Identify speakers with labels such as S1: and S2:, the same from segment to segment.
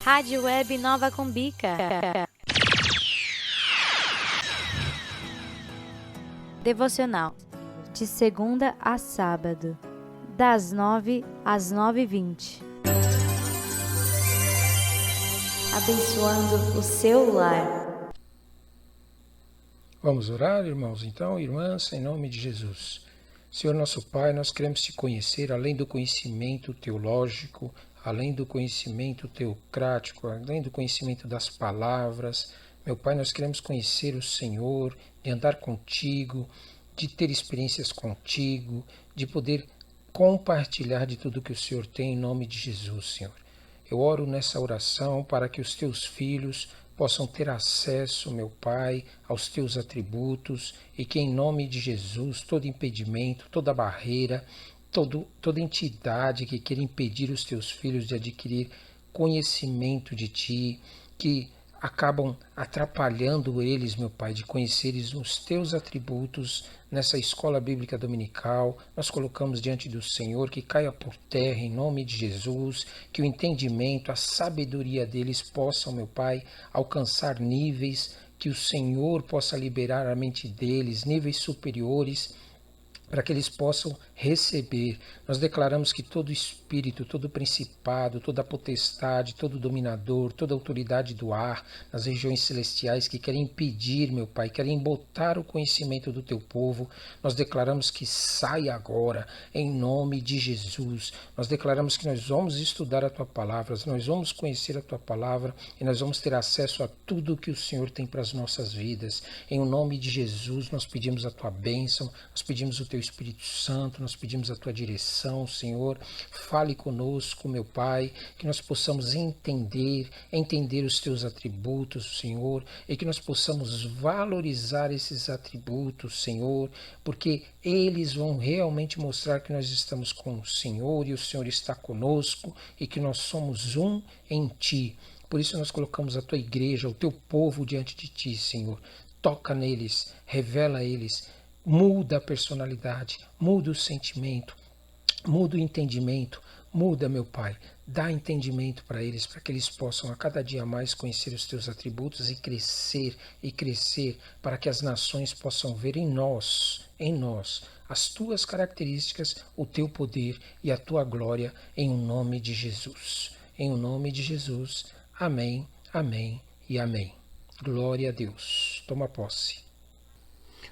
S1: Rádio Web Nova Cumbica. Devocional. De segunda a sábado, das 9 às 9h20. Abençoando o seu lar.
S2: Vamos orar, irmãos, então, irmãs, em nome de Jesus. Senhor nosso Pai, nós queremos te conhecer além do conhecimento teológico, além do conhecimento teocrático, além do conhecimento das palavras. Meu Pai, nós queremos conhecer o Senhor, de andar contigo, de ter experiências contigo, de poder compartilhar de tudo que o Senhor tem em nome de Jesus, Senhor. Eu oro nessa oração para que os teus filhos possam ter acesso, meu Pai, aos teus atributos e que em nome de Jesus todo impedimento, toda barreira, toda entidade que queira impedir os teus filhos de adquirir conhecimento de Ti, que acabam atrapalhando eles, meu Pai, de conheceres os teus atributos nessa escola bíblica dominical, nós colocamos diante do Senhor que caia por terra em nome de Jesus, que o entendimento, a sabedoria deles possam, meu Pai, alcançar níveis, que o Senhor possa liberar a mente deles, níveis superiores, para que eles possam receber. Nós declaramos que todo espírito, todo principado, toda potestade, todo dominador, toda autoridade do ar, nas regiões celestiais que querem impedir, meu Pai, querem botar o conhecimento do teu povo, nós declaramos que sai agora, em nome de Jesus. Nós declaramos que nós vamos estudar a tua palavra, nós vamos conhecer a tua palavra e nós vamos ter acesso a tudo que o Senhor tem para as nossas vidas. Em nome de Jesus, nós pedimos a tua bênção, nós pedimos o teu Espírito Santo, nós pedimos a tua direção, Senhor. Fale conosco, meu Pai, que nós possamos entender os teus atributos, Senhor, e que nós possamos valorizar esses atributos, Senhor, porque eles vão realmente mostrar que nós estamos com o Senhor e o Senhor está conosco e que nós somos um em Ti. Por isso nós colocamos a tua igreja, o teu povo diante de Ti, Senhor. Toca neles, revela a eles, muda a personalidade, muda o sentimento, muda o entendimento, muda, meu Pai, dá entendimento para eles, para que eles possam a cada dia mais conhecer os teus atributos e crescer, para que as nações possam ver em nós, as tuas características, o teu poder e a tua glória, em o nome de Jesus. Em o nome de Jesus, amém, amém e amém. Glória a Deus. Toma posse.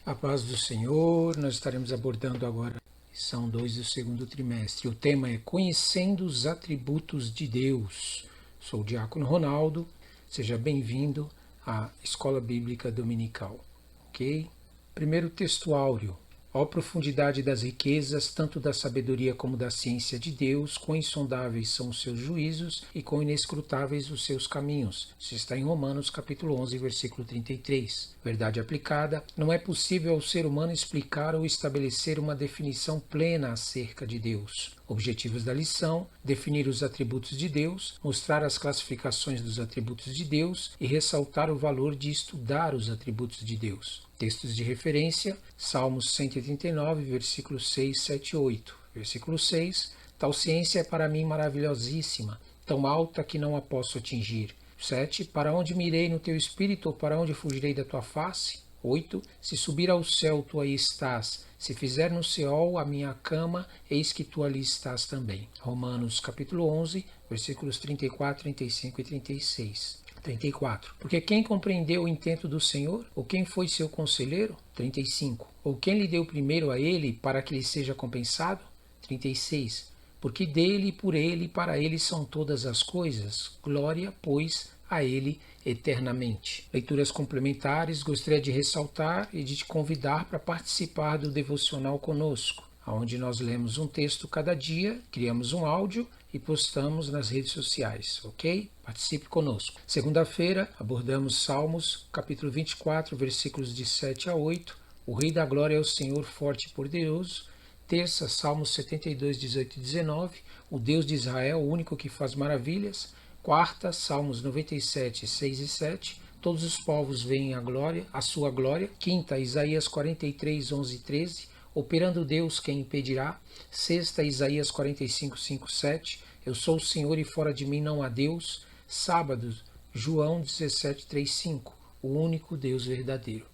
S2: A paz do Senhor, nós estaremos abordando agora a lição 2 do segundo trimestre. O tema é Conhecendo os Atributos de Deus. Sou o Diácono Ronaldo, seja bem-vindo à Escola Bíblica Dominical. Ok? Primeiro texto áureo. Ó profundidade das riquezas, tanto da sabedoria como da ciência de Deus, quão insondáveis são os seus juízos e quão inescrutáveis os seus caminhos. Isso está em Romanos capítulo 11, versículo 33. Verdade aplicada, não é possível ao ser humano explicar ou estabelecer uma definição plena acerca de Deus. Objetivos da lição: definir os atributos de Deus, mostrar as classificações dos atributos de Deus e ressaltar o valor de estudar os atributos de Deus. Textos de referência: Salmos 139, versículos 6, 7 e 8. Versículo 6: Tal ciência é para mim maravilhosíssima, tão alta que não a posso atingir. 7. Para onde me irei no teu espírito, ou para onde fugirei da tua face? 8. Se subir ao céu, tu aí estás. Se fizer no Seol a minha cama, eis que tu ali estás também. Romanos capítulo 11, versículos 34, 35 e 36. 34. Porque quem compreendeu o intento do Senhor? Ou quem foi seu conselheiro? 35. Ou quem lhe deu primeiro a ele para que lhe seja compensado? 36. Porque dele, por ele e para ele são todas as coisas. Glória, pois, a ele eternamente. Leituras complementares, gostaria de ressaltar e de te convidar para participar do devocional conosco, onde nós lemos um texto cada dia, criamos um áudio e postamos nas redes sociais, ok? Participe conosco. Segunda-feira, abordamos Salmos, capítulo 24, versículos de 7 a 8. O Rei da Glória é o Senhor forte e poderoso. Terça, Salmos 72, 18 e 19. O Deus de Israel, o único que faz maravilhas. Quarta, Salmos 97, 6 e 7. Todos os povos veem a sua glória. Quinta, Isaías 43, 11 e 13. Operando Deus, quem impedirá? Sexta, Isaías 45, 5, 7. Eu sou o Senhor e fora de mim não há Deus. Sábado, João 17:3-5, o único Deus verdadeiro.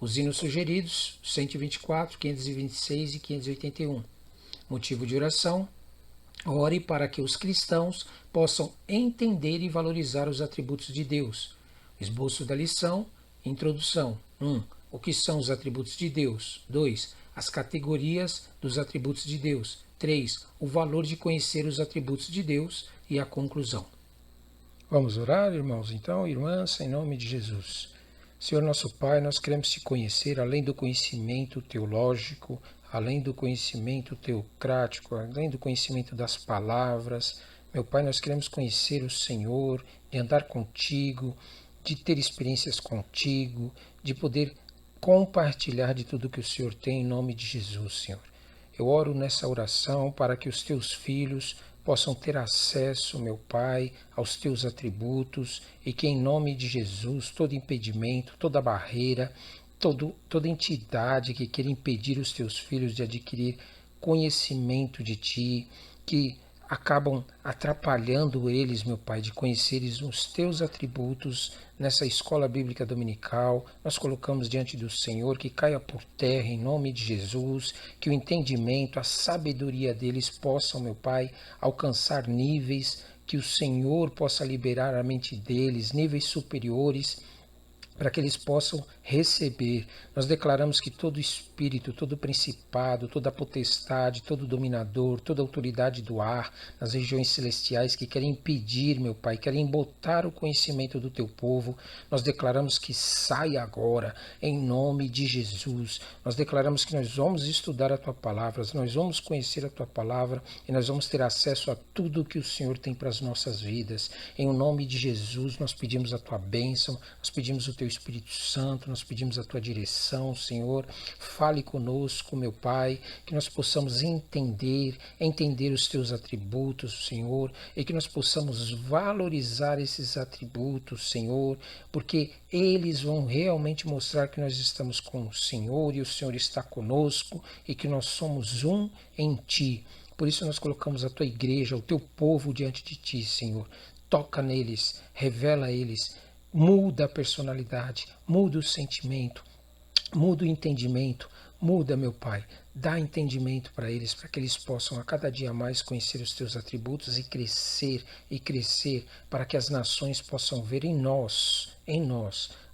S2: Os hinos sugeridos, 124, 526 e 581. Motivo de oração: ore para que os cristãos possam entender e valorizar os atributos de Deus. Esboço da lição: introdução. 1. O que são os atributos de Deus? 2. As categorias dos atributos de Deus. 3. O valor de conhecer os atributos de Deus e a conclusão. Vamos orar, irmãos, então, irmãs, em nome de Jesus. Senhor nosso Pai, nós queremos te conhecer além do conhecimento teológico, além do conhecimento teocrático, além do conhecimento das palavras. Meu Pai, nós queremos conhecer o Senhor, de andar contigo, de ter experiências contigo, de poder compartilhar de tudo que o Senhor tem em nome de Jesus, Senhor. Eu oro nessa oração para que os teus filhos possam ter acesso, meu Pai, aos teus atributos e que em nome de Jesus todo impedimento, toda barreira, toda entidade que queira impedir os teus filhos de adquirir conhecimento de Ti, que acabam atrapalhando eles, meu Pai, de conheceres os teus atributos nessa escola bíblica dominical. Nós colocamos diante do Senhor que caia por terra em nome de Jesus, que o entendimento, a sabedoria deles possam, meu Pai, alcançar níveis, que o Senhor possa liberar a mente deles, níveis superiores, para que eles possam receber. Nós declaramos que todo espírito, todo principado, toda potestade, todo dominador, toda autoridade do ar, nas regiões celestiais que querem impedir, meu Pai, querem botar o conhecimento do teu povo, nós declaramos que saia agora, em nome de Jesus. Nós declaramos que nós vamos estudar a tua palavra, nós vamos conhecer a tua palavra e nós vamos ter acesso a tudo que o Senhor tem para as nossas vidas. Em nome de Jesus, nós pedimos a tua bênção, nós pedimos o teu Espírito Santo, nós pedimos a tua direção, Senhor. Fale conosco, meu Pai, que nós possamos entender os teus atributos, Senhor, e que nós possamos valorizar esses atributos, Senhor, porque eles vão realmente mostrar que nós estamos com o Senhor e o Senhor está conosco e que nós somos um em Ti. Por isso nós colocamos a tua igreja, o teu povo diante de Ti, Senhor. Toca neles, revela a eles, muda a personalidade, muda o sentimento, muda o entendimento, muda, meu Pai, dá entendimento para eles, para que eles possam a cada dia mais conhecer os teus atributos e crescer, para que as nações possam ver em nós,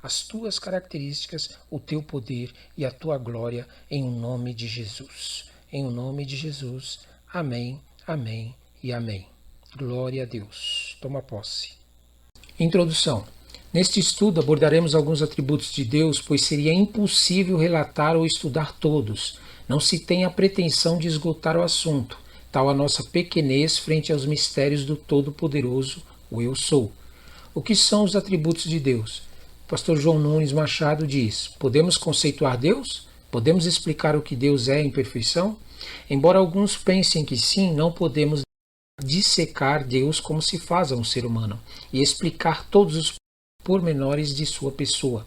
S2: as tuas características, o teu poder e a tua glória, em nome de Jesus. Em nome de Jesus, amém, amém e amém. Glória a Deus. Toma posse. Introdução. Neste estudo abordaremos alguns atributos de Deus, pois seria impossível relatar ou estudar todos. Não se tem a pretensão de esgotar o assunto, tal a nossa pequenez frente aos mistérios do Todo-Poderoso, o Eu Sou. O que são os atributos de Deus? O pastor João Nunes Machado diz: podemos conceituar Deus? Podemos explicar o que Deus é em perfeição? Embora alguns pensem que sim, não podemos dissecar Deus como se faz a um ser humano e explicar todos os pormenores de sua pessoa.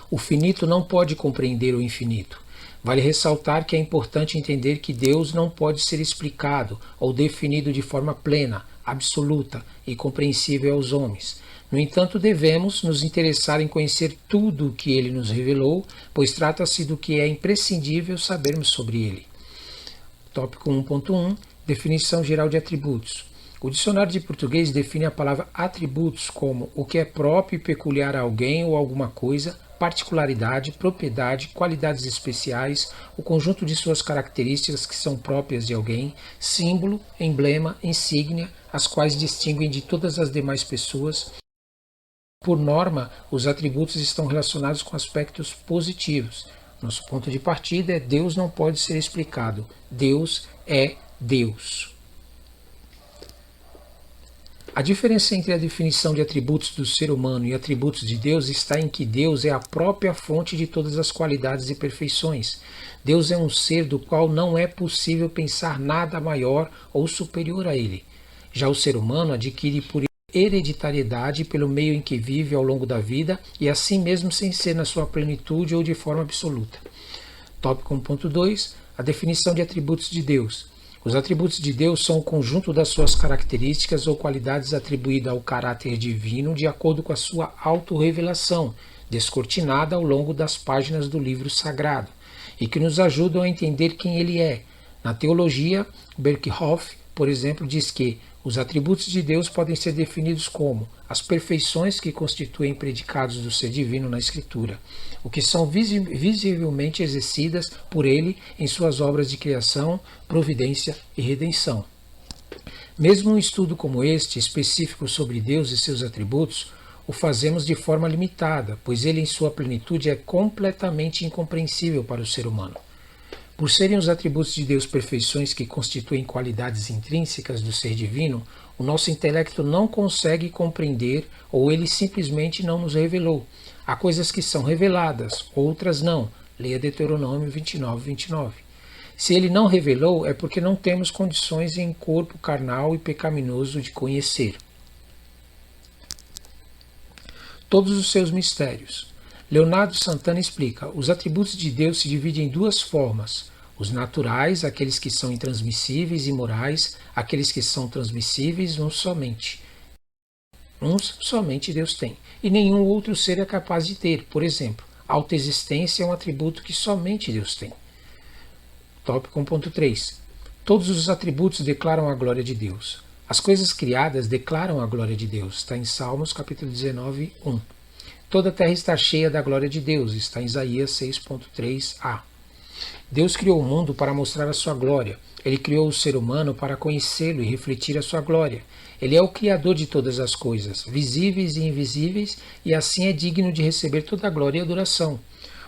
S2: O finito não pode compreender o infinito. Vale ressaltar que é importante entender que Deus não pode ser explicado ou definido de forma plena, absoluta e compreensível aos homens. No entanto, devemos nos interessar em conhecer tudo o que Ele nos revelou, pois trata-se do que é imprescindível sabermos sobre Ele. Tópico 1.1. Definição geral de atributos. O dicionário de português define a palavra atributos como o que é próprio e peculiar a alguém ou alguma coisa, particularidade, propriedade, qualidades especiais, o conjunto de suas características que são próprias de alguém, símbolo, emblema, insígnia, as quais distinguem de todas as demais pessoas. Por norma, os atributos estão relacionados com aspectos positivos. Nosso ponto de partida é: Deus não pode ser explicado. Deus é Deus. A diferença entre a definição de atributos do ser humano e atributos de Deus está em que Deus é a própria fonte de todas as qualidades e perfeições. Deus é um ser do qual não é possível pensar nada maior ou superior a ele. Já o ser humano adquire por hereditariedade pelo meio em que vive ao longo da vida e assim mesmo sem ser na sua plenitude ou de forma absoluta. Tópico 1.2. A definição de atributos de Deus. Os atributos de Deus são o conjunto das suas características ou qualidades atribuídas ao caráter divino de acordo com a sua autorrevelação, descortinada ao longo das páginas do livro sagrado, e que nos ajudam a entender quem ele é. Na teologia, Berkhoff, por exemplo, diz que os atributos de Deus podem ser definidos como as perfeições que constituem predicados do ser divino na Escritura, o que são visivelmente exercidas por ele em suas obras de criação, providência e redenção. Mesmo um estudo como este, específico sobre Deus e seus atributos, o fazemos de forma limitada, pois ele em sua plenitude é completamente incompreensível para o ser humano. Por serem os atributos de Deus perfeições que constituem qualidades intrínsecas do ser divino, o nosso intelecto não consegue compreender ou ele simplesmente não nos revelou. Há coisas que são reveladas, outras não. Leia Deuteronômio 29, 29. Se ele não revelou, é porque não temos condições em corpo carnal e pecaminoso de conhecer todos os seus mistérios. Leonardo Santana explica: os atributos de Deus se dividem em duas formas: os naturais, aqueles que são intransmissíveis, e morais, aqueles que são transmissíveis, uns somente Deus tem, e nenhum outro ser é capaz de ter. Por exemplo, a autoexistência é um atributo que somente Deus tem. Tópico 1.3. Todos os atributos declaram a glória de Deus. As coisas criadas declaram a glória de Deus. Está em Salmos capítulo 19, 1. Toda a terra está cheia da glória de Deus. Está em Isaías 6.3a. Deus criou o mundo para mostrar a sua glória. Ele criou o ser humano para conhecê-lo e refletir a sua glória. Ele é o Criador de todas as coisas, visíveis e invisíveis, e assim é digno de receber toda a glória e adoração.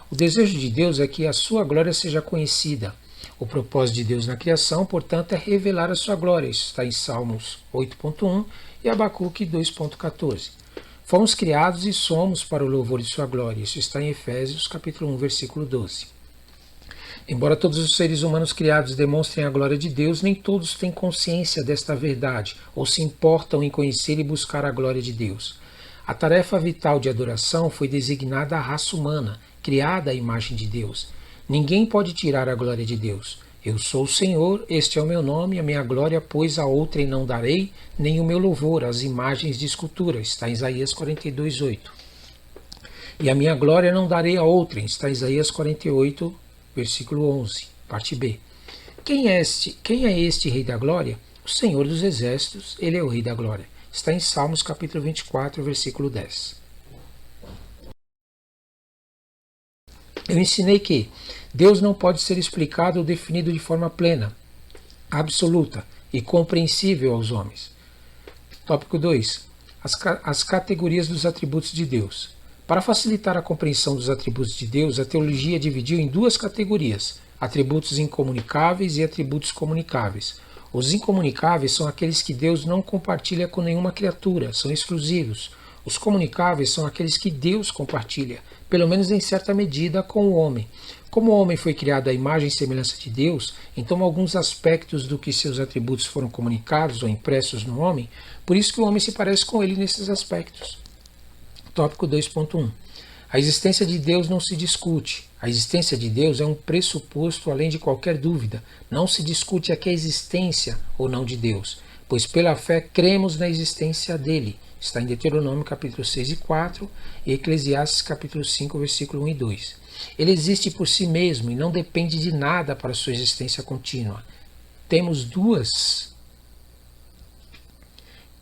S2: O desejo de Deus é que a sua glória seja conhecida. O propósito de Deus na criação, portanto, é revelar a sua glória. Isso está em Salmos 8.1 e Abacuque 2.14. Fomos criados e somos para o louvor de sua glória. Isso está em Efésios capítulo 1, versículo 12. Embora todos os seres humanos criados demonstrem a glória de Deus, nem todos têm consciência desta verdade ou se importam em conhecer e buscar a glória de Deus. A tarefa vital de adoração foi designada à raça humana, criada à imagem de Deus. Ninguém pode tirar a glória de Deus. Eu sou o Senhor, este é o meu nome, a minha glória, pois a outrem não darei, nem o meu louvor, as imagens de escultura. Está em Isaías 42:8. E a minha glória não darei a outrem. Está em Isaías 48, versículo 11, parte B. Quem é este Rei da Glória? O Senhor dos Exércitos, ele é o Rei da Glória. Está em Salmos capítulo 24, versículo 10. Eu ensinei que Deus não pode ser explicado ou definido de forma plena, absoluta e compreensível aos homens. Tópico 2. As categorias dos atributos de Deus. Para facilitar a compreensão dos atributos de Deus, a teologia dividiu em duas categorias: atributos incomunicáveis e atributos comunicáveis. Os incomunicáveis são aqueles que Deus não compartilha com nenhuma criatura, são exclusivos. Os comunicáveis são aqueles que Deus compartilha, pelo menos em certa medida, com o homem. Como o homem foi criado à imagem e semelhança de Deus, então alguns aspectos do que seus atributos foram comunicados ou impressos no homem, por isso que o homem se parece com ele nesses aspectos. Tópico 2.1. A existência de Deus não se discute. A existência de Deus é um pressuposto além de qualquer dúvida. Não se discute aqui a existência ou não de Deus, pois pela fé cremos na existência dele. Está em Deuteronômio capítulo 6 e 4 e Eclesiastes capítulo 5, versículo 1 e 2. Ele existe por si mesmo e não depende de nada para sua existência contínua. Temos duas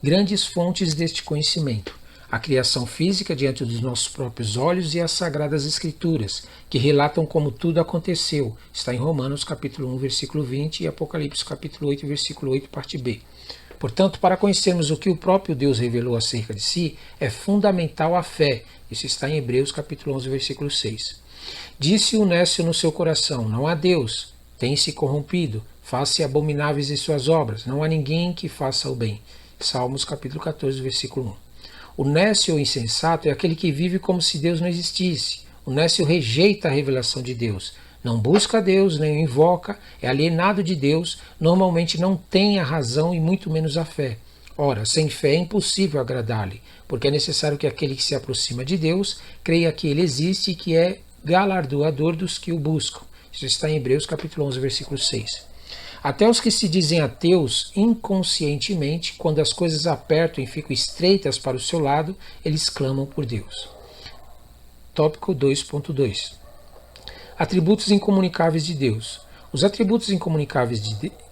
S2: grandes fontes deste conhecimento: a criação física diante dos nossos próprios olhos e as Sagradas Escrituras, que relatam como tudo aconteceu. Está em Romanos capítulo 1, versículo 20 e Apocalipse capítulo 8, versículo 8, parte B. Portanto, para conhecermos o que o próprio Deus revelou acerca de si, é fundamental a fé. Isso está em Hebreus capítulo 11, versículo 6. Disse o nécio no seu coração: não há Deus, tem-se corrompido, faz-se abomináveis em suas obras, não há ninguém que faça o bem. Salmos capítulo 14, versículo 1. O nécio ou insensato é aquele que vive como se Deus não existisse. O nécio rejeita a revelação de Deus. Não busca Deus, nem o invoca, é alienado de Deus, normalmente não tem a razão e muito menos a fé. Ora, sem fé é impossível agradar-lhe, porque é necessário que aquele que se aproxima de Deus creia que ele existe e que é galardoador dos que o buscam. Isso está em Hebreus capítulo 11, versículo 6. Até os que se dizem ateus, inconscientemente, quando as coisas apertam e ficam estreitas para o seu lado, eles clamam por Deus. Tópico 2.2. Atributos incomunicáveis de Deus. Os atributos incomunicáveis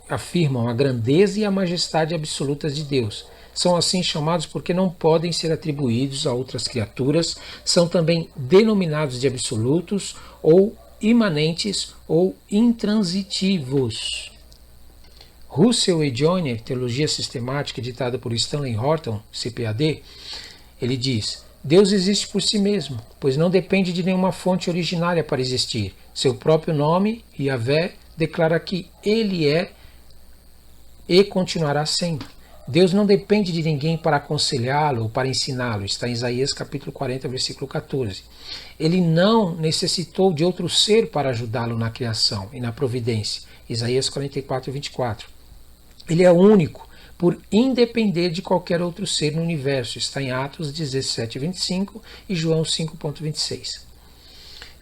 S2: afirmam a grandeza e a majestade absolutas de Deus. São assim chamados porque não podem ser atribuídos a outras criaturas, são também denominados de absolutos ou imanentes ou intransitivos. Russell e Joyner, Teologia Sistemática, editada por Stanley Horton, CPAD, ele diz: Deus existe por si mesmo, pois não depende de nenhuma fonte originária para existir. Seu próprio nome, Yahvé, declara que Ele é e continuará sendo. Deus não depende de ninguém para aconselhá-lo ou para ensiná-lo. Está em Isaías capítulo 40, versículo 14. Ele não necessitou de outro ser para ajudá-lo na criação e na providência. Isaías 44, 24. Ele é único por independer de qualquer outro ser no universo. Está em Atos 17, 25 e João 5.26.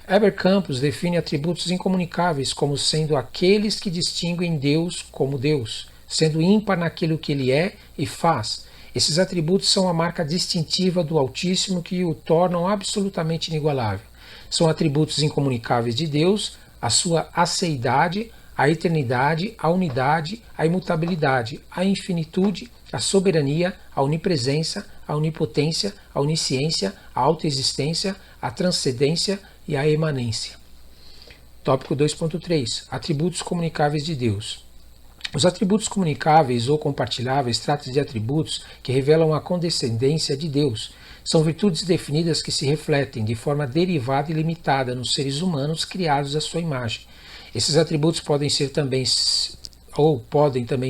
S2: Heber Campos define atributos incomunicáveis como sendo aqueles que distinguem Deus como Deus, sendo ímpar naquilo que ele é e faz. Esses atributos são a marca distintiva do Altíssimo que o tornam absolutamente inigualável. São atributos incomunicáveis de Deus, a sua aceidade, a eternidade, a unidade, a imutabilidade, a infinitude, a soberania, a onipresença, a onipotência, a onisciência, a autoexistência, a transcendência e a emanência. Tópico 2.3. Atributos comunicáveis de Deus. Os atributos comunicáveis ou compartilháveis tratam de atributos que revelam a condescendência de Deus. São virtudes definidas que se refletem de forma derivada e limitada nos seres humanos criados à sua imagem. Esses atributos podem também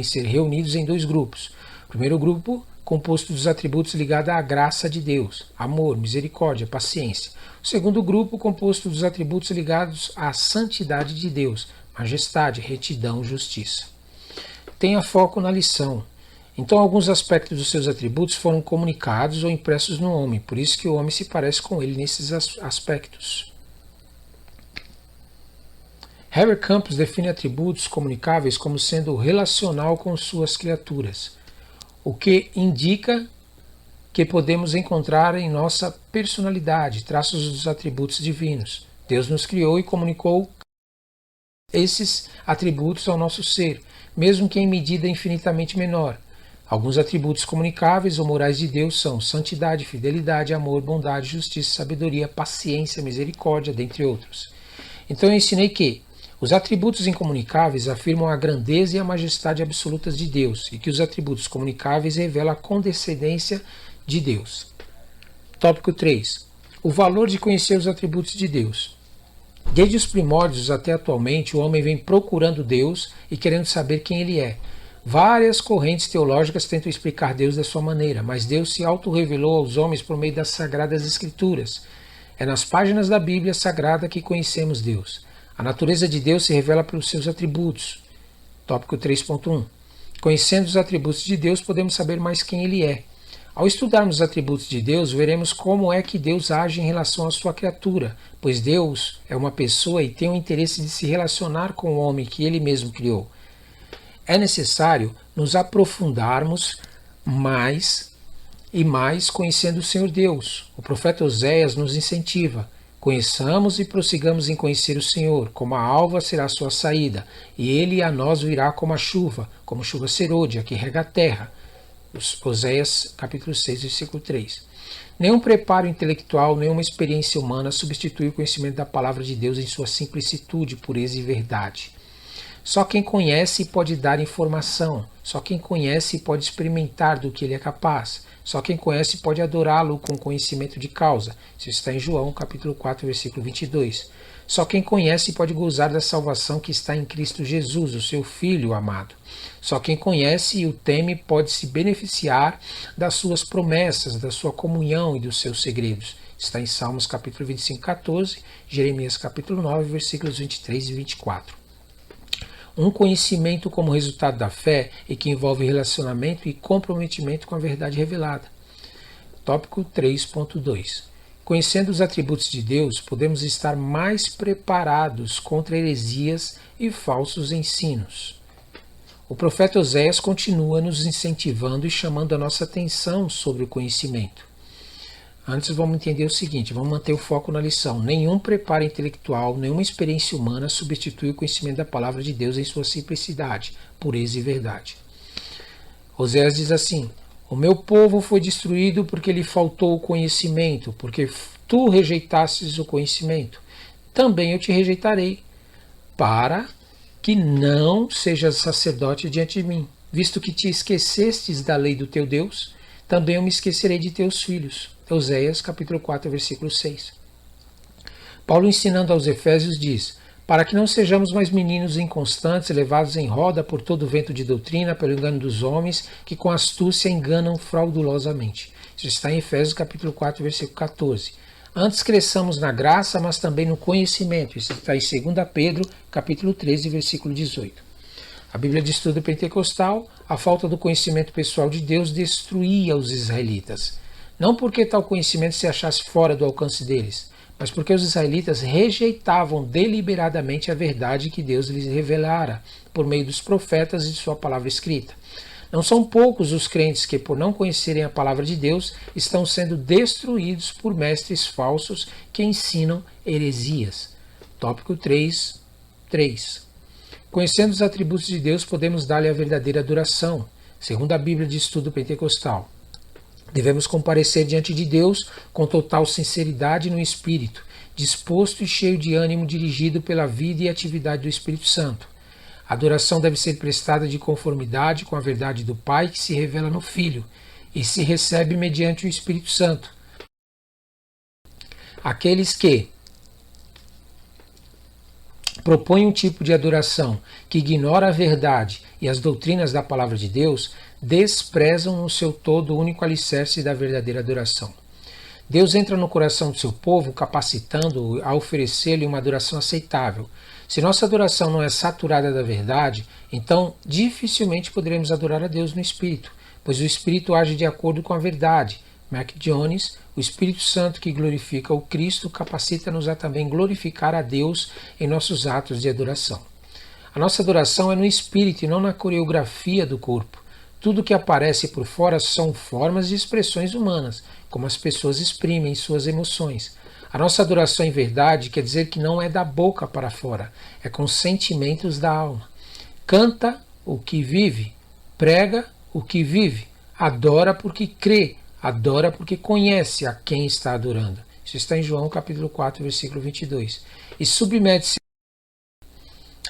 S2: ser reunidos em dois grupos. O primeiro grupo, composto dos atributos ligados à graça de Deus, amor, misericórdia, paciência. O segundo grupo, composto dos atributos ligados à santidade de Deus, majestade, retidão, justiça. Tenha foco na lição. Então, alguns aspectos dos seus atributos foram comunicados ou impressos no homem, por isso que o homem se parece com ele nesses aspectos. Heber Campos define atributos comunicáveis como sendo relacional com suas criaturas, o que indica que podemos encontrar em nossa personalidade traços dos atributos divinos. Deus nos criou e comunicou esses atributos ao nosso ser, mesmo que em medida infinitamente menor. Alguns atributos comunicáveis ou morais de Deus são santidade, fidelidade, amor, bondade, justiça, sabedoria, paciência, misericórdia, dentre outros. Então eu ensinei que os atributos incomunicáveis afirmam a grandeza e a majestade absolutas de Deus e que os atributos comunicáveis revelam a condescendência de Deus. Tópico 3. O valor de conhecer os atributos de Deus. Desde os primórdios até atualmente, o homem vem procurando Deus e querendo saber quem Ele é. Várias correntes teológicas tentam explicar Deus da sua maneira, mas Deus se autorrevelou aos homens por meio das Sagradas Escrituras. É nas páginas da Bíblia Sagrada que conhecemos Deus. A natureza de Deus se revela pelos seus atributos. Tópico 3.1. Conhecendo os atributos de Deus, podemos saber mais quem Ele é. Ao estudarmos os atributos de Deus, veremos como é que Deus age em relação à sua criatura, pois Deus é uma pessoa e tem o interesse de se relacionar com o homem que Ele mesmo criou. É necessário nos aprofundarmos mais e mais conhecendo o Senhor Deus. O profeta Oséias nos incentiva: conheçamos e prossigamos em conhecer o Senhor, como a alva será a sua saída, e Ele a nós virá como chuva serôdia, que rega a terra. Oséias capítulo 6, versículo 3. Nenhum preparo intelectual, nenhuma experiência humana substitui o conhecimento da palavra de Deus em sua simplicidade, pureza e verdade. Só quem conhece pode dar informação, só quem conhece pode experimentar do que ele é capaz, só quem conhece pode adorá-lo com conhecimento de causa. Isso está em João capítulo 4, versículo 22. Só quem conhece pode gozar da salvação que está em Cristo Jesus, o seu Filho amado. Só quem conhece e o teme pode se beneficiar das suas promessas, da sua comunhão e dos seus segredos. Está em Salmos capítulo 25, 14, Jeremias capítulo 9, versículos 23 e 24. Um conhecimento como resultado da fé e que envolve relacionamento e comprometimento com a verdade revelada. Tópico 3.2. Conhecendo os atributos de Deus, podemos estar mais preparados contra heresias e falsos ensinos. O profeta Oséias continua nos incentivando e chamando a nossa atenção sobre o conhecimento. Antes vamos entender o seguinte, vamos manter o foco na lição. Nenhum preparo intelectual, nenhuma experiência humana substitui o conhecimento da palavra de Deus em sua simplicidade, pureza e verdade. Oséias diz assim: o meu povo foi destruído porque lhe faltou o conhecimento, porque tu rejeitastes o conhecimento. Também eu te rejeitarei, para que não sejas sacerdote diante de mim. Visto que te esquecestes da lei do teu Deus, também eu me esquecerei de teus filhos. Oséias capítulo 4, versículo 6. Paulo, ensinando aos Efésios, diz: para que não sejamos mais meninos inconstantes, levados em roda por todo o vento de doutrina, pelo engano dos homens, que com astúcia enganam fraudulosamente. Isso está em Efésios capítulo 4, versículo 14. Antes cresçamos na graça, mas também no conhecimento. Isso está em 2 Pedro capítulo 13, versículo 18. A Bíblia de Estudo Pentecostal, a falta do conhecimento pessoal de Deus destruía os israelitas. Não porque tal conhecimento se achasse fora do alcance deles, mas porque os israelitas rejeitavam deliberadamente a verdade que Deus lhes revelara por meio dos profetas e de sua palavra escrita. Não são poucos os crentes que, por não conhecerem a palavra de Deus, estão sendo destruídos por mestres falsos que ensinam heresias. Tópico 3.3. Conhecendo os atributos de Deus, podemos dar-lhe a verdadeira adoração, segundo a Bíblia de Estudo Pentecostal. Devemos comparecer diante de Deus com total sinceridade no espírito, disposto e cheio de ânimo dirigido pela vida e atividade do Espírito Santo. A adoração deve ser prestada de conformidade com a verdade do Pai que se revela no Filho e se recebe mediante o Espírito Santo. Aqueles que propõem um tipo de adoração que ignora a verdade e as doutrinas da palavra de Deus desprezam no seu todo o único alicerce da verdadeira adoração. Deus entra no coração do seu povo, capacitando-o a oferecer-lhe uma adoração aceitável. Se nossa adoração não é saturada da verdade, então dificilmente poderemos adorar a Deus no Espírito, pois o Espírito age de acordo com a verdade. Mark Jones, o Espírito Santo que glorifica o Cristo capacita-nos a também glorificar a Deus em nossos atos de adoração. A nossa adoração é no Espírito e não na coreografia do corpo. Tudo que aparece por fora são formas e expressões humanas, como as pessoas exprimem suas emoções. A nossa adoração em verdade quer dizer que não é da boca para fora, é com sentimentos da alma. Canta o que vive, prega o que vive, adora porque crê, adora porque conhece a quem está adorando. Isso está em João capítulo 4, versículo 22. E submete-se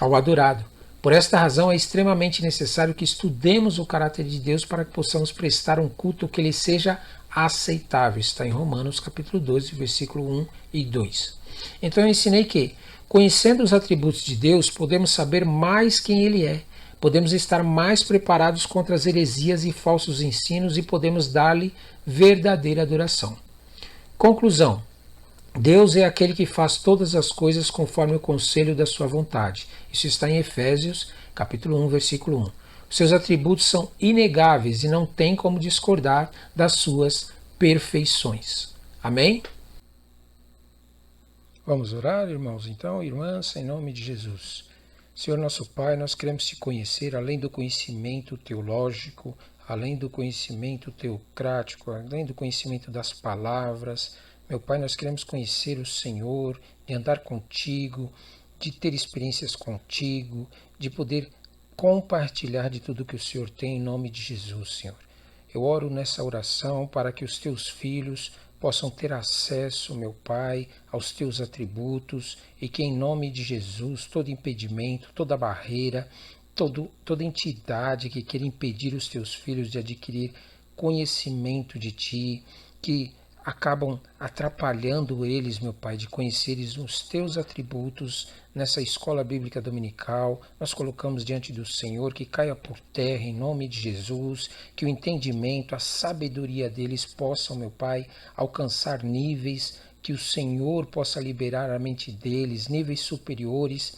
S2: ao adorado. Por esta razão é extremamente necessário que estudemos o caráter de Deus para que possamos prestar um culto que lhe seja aceitável. Está em Romanos capítulo 12, versículo 1 e 2. Então eu ensinei que, conhecendo os atributos de Deus, podemos saber mais quem Ele é, podemos estar mais preparados contra as heresias e falsos ensinos e podemos dar-lhe verdadeira adoração. Conclusão. Deus é aquele que faz todas as coisas conforme o conselho da sua vontade. Isso está em Efésios, capítulo 1, versículo 1. Os seus atributos são inegáveis e não tem como discordar das suas perfeições. Amém? Vamos orar, irmãos, então, irmãs, em nome de Jesus. Senhor nosso Pai, nós queremos te conhecer além do conhecimento teológico, além do conhecimento teocrático, além do conhecimento das palavras. Meu Pai, nós queremos conhecer o Senhor, de andar contigo, de ter experiências contigo, de poder compartilhar de tudo que o Senhor tem em nome de Jesus, Senhor. Eu oro nessa oração para que os teus filhos possam ter acesso, meu Pai, aos teus atributos e que em nome de Jesus todo impedimento, toda barreira, toda entidade que queira impedir os teus filhos de adquirir conhecimento de Ti, que acabam atrapalhando eles, meu Pai, de conheceres os teus atributos nessa escola bíblica dominical. Nós colocamos diante do Senhor que caia por terra em nome de Jesus, que o entendimento, a sabedoria deles possam, meu Pai, alcançar níveis, que o Senhor possa liberar a mente deles, níveis superiores,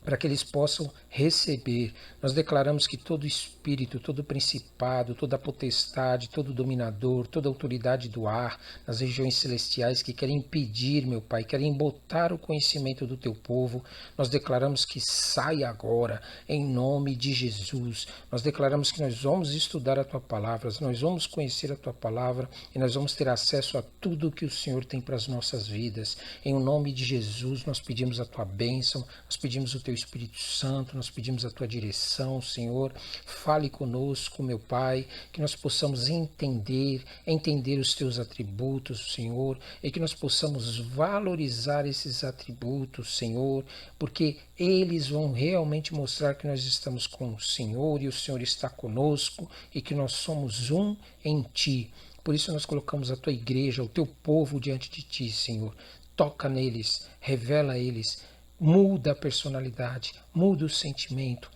S2: para que eles possam receber. Nós declaramos que todo espírito, todo principado, toda potestade, todo dominador, toda autoridade do ar, nas regiões celestiais que querem impedir, meu Pai, querem botar o conhecimento do teu povo, nós declaramos que sai agora, em nome de Jesus. Nós declaramos que nós vamos estudar a tua palavra, nós vamos conhecer a tua palavra e nós vamos ter acesso a tudo que o Senhor tem para as nossas vidas. Em nome de Jesus, nós pedimos a tua bênção, nós pedimos o teu Espírito Santo, nós pedimos a tua direção, Senhor. Fale conosco, meu Pai, que nós possamos entender os teus atributos, Senhor, e que nós possamos valorizar esses atributos, Senhor, porque eles vão realmente mostrar que nós estamos com o Senhor e o Senhor está conosco e que nós somos um em Ti. Por isso nós colocamos a tua igreja, o teu povo diante de Ti, Senhor. Toca neles, revela a eles, muda a personalidade, muda o sentimento,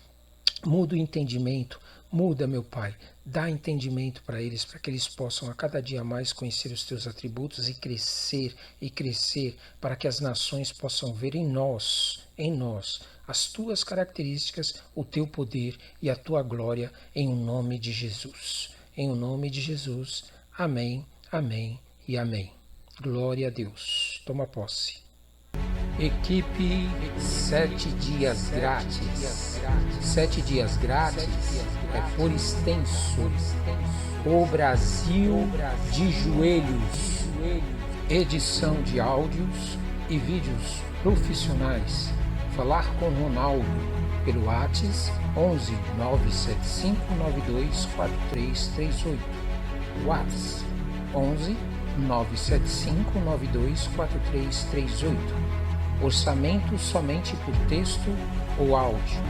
S2: muda o entendimento, muda, meu Pai, dá entendimento para eles, para que eles possam a cada dia mais conhecer os teus atributos e crescer, para que as nações possam ver em nós, as tuas características, o teu poder e a tua glória, em o nome de Jesus. Em o nome de Jesus, amém, amém e amém. Glória a Deus. Toma posse. Equipe 7 dias grátis. 7 dias grátis é por extenso. O Brasil de joelhos. Edição de áudios e vídeos profissionais. Falar com Ronaldo pelo WhatsApp 11 975 92 4338. WhatsApp 11 975 92 4338. Orçamento somente por texto ou áudio.